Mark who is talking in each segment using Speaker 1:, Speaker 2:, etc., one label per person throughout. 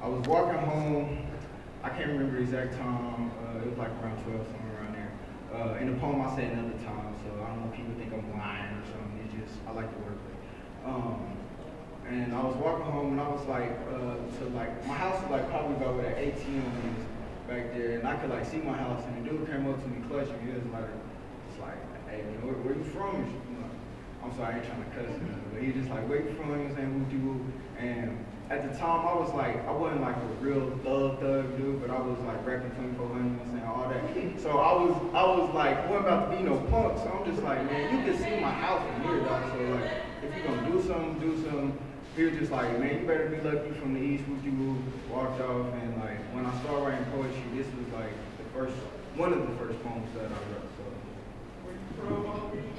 Speaker 1: I was walking home. I can't remember the exact time. It was like around 12, somewhere around there. In the poem, I said another time, so I don't know if people think I'm lying or something. It's just, I like the wordplay. And I was walking home, and I was like, my house was like probably about where the ATM is back there, and I could like see my house, and the dude came up to me clutching. He was like, hey, you know, where you from? You know, I'm sorry, I ain't trying to cuss him, but he just like, where you from? You know what I'm saying, woo-de-woo. And at the time, I was like, I wasn't like a real thug dude, but I was like rapping 2400, you know what I'm saying, all that. So I was like, wasn't about to be no punk, so I'm just like, man, you can see my house from here, dog. So like, if you're gonna do something. He was just like, man, you better be lucky from the East, woo-de-woo, walked off, and like, when I started writing poetry, this was like one of the first poems that I wrote, so. Where you from, homie?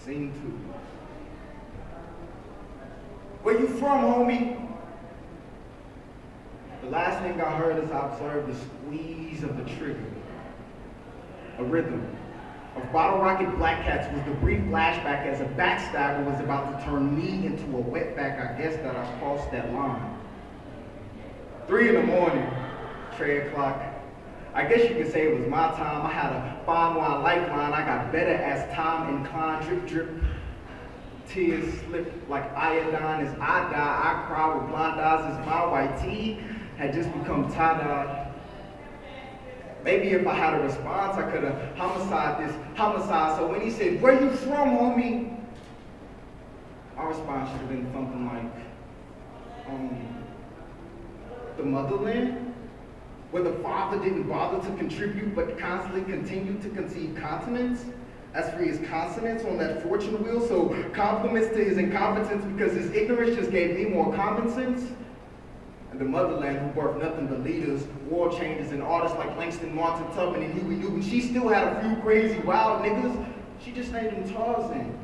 Speaker 1: Scene 2. Where you from, homie? The last thing I heard as I observed the squeeze of the trigger. A rhythm of bottle rocket black cats was the brief flashback as a backstabber was about to turn me into a wetback. I guess that I crossed that line. 3 in the morning, Trey o'clock. I guess you could say it was my time. I had a fine wine lifeline. I got better as time inclined. Drip, drip. Tears slip like iodine as I die. I cry with blind eyes as my white tee had just become tie-dye. Maybe if I had a response, I could have homicide this homicide. So when he said, where you from, homie? My response should have been something like, the motherland? Where the father didn't bother to contribute, but constantly continued to concede continents? As for his consonants on that fortune wheel, so compliments to his incompetence because his ignorance just gave me more common sense. And the motherland who birthed nothing but leaders, world changers, and artists like Langston, Martin, Tubman, and Huey Newton. She still had a few crazy, wild niggas. She just named him Tarzan.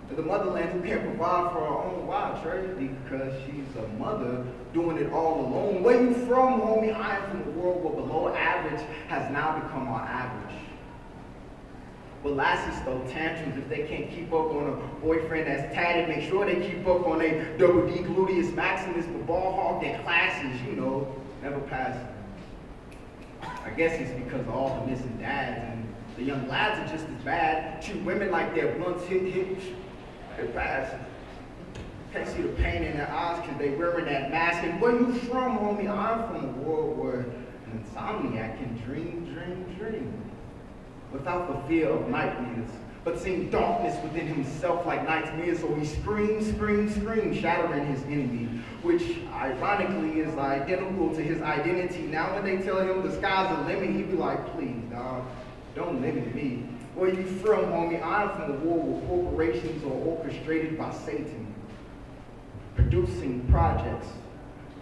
Speaker 1: And the motherland who can't provide for her own wild tragedy because she's a mother doing it all alone. Where you from, homie? I am from a world where below average has now become our average. Well, lassies throw tantrums if they can't keep up on a boyfriend that's tatted. Make sure they keep up on a double D gluteus maximus, but ball hog their classes, you know, never pass. I guess it's because of all the missing dads, and the young lads are just as bad. Treat women like their blunts hit, they're fast. Can't see the pain in their eyes because they wearing that mask. And where you from, homie? I'm from a world where an insomniac can dream without the fear of nightmares, but seeing darkness within himself like nightmares. So he screams, shattering his enemy, which ironically is identical to his identity. Now when they tell him the sky's the limit, he be like, please, dog, don't limit me. Where you from, homie? I'm from a world where corporations are orchestrated by Satan, producing projects,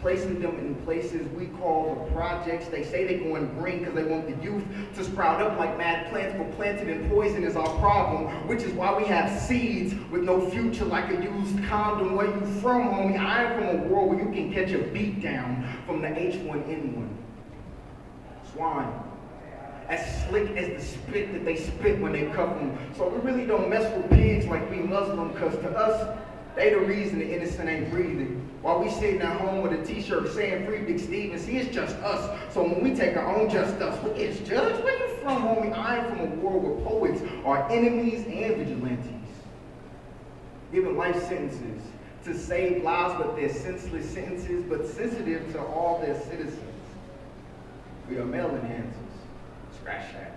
Speaker 1: placing them in places we call the projects. They say they're going green because they want the youth to sprout up like mad plants, but planted in poison is our problem, which is why we have seeds with no future like a used condom. Where you from, homie? I am from a world where you can catch a beat down from the H1N1. Swine. As slick as the spit that they spit when they cuff them. So we really don't mess with pigs like we Muslim, because to us, they the reason the innocent ain't breathing. While we sitting at home with a t-shirt saying free Big Steve, and see, it's just us. So when we take our own just us, it's judge. Where you from, homie? I am from a world where poets are enemies and vigilantes, giving life sentences to save lives, but they're senseless sentences, but sensitive to all their citizens. We are male enhancers. Scratch that.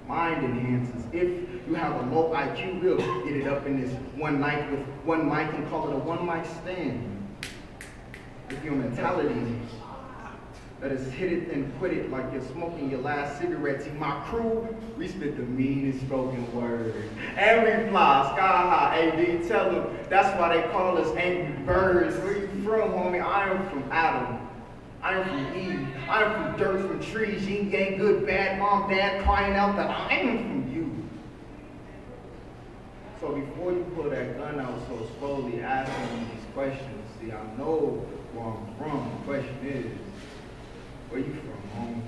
Speaker 1: Mind enhancers. If you have a low IQ, we'll get it up in this one night with one mic and call it a one mic stand. If your mentality that is hit it and quit it like you're smoking your last cigarette. See, my crew, we spit the meanest spoken word. And we fly sky high, AD, tell them that's why they call us angry birds. Where you from, homie? I am from Adam. I am from Eve. I am from dirt, from trees, yin yang, good, bad, mom, dad, crying out that I am from you. So before you pull that gun out so slowly asking me these questions, see, I know where I'm from. The question is, where you from, homie?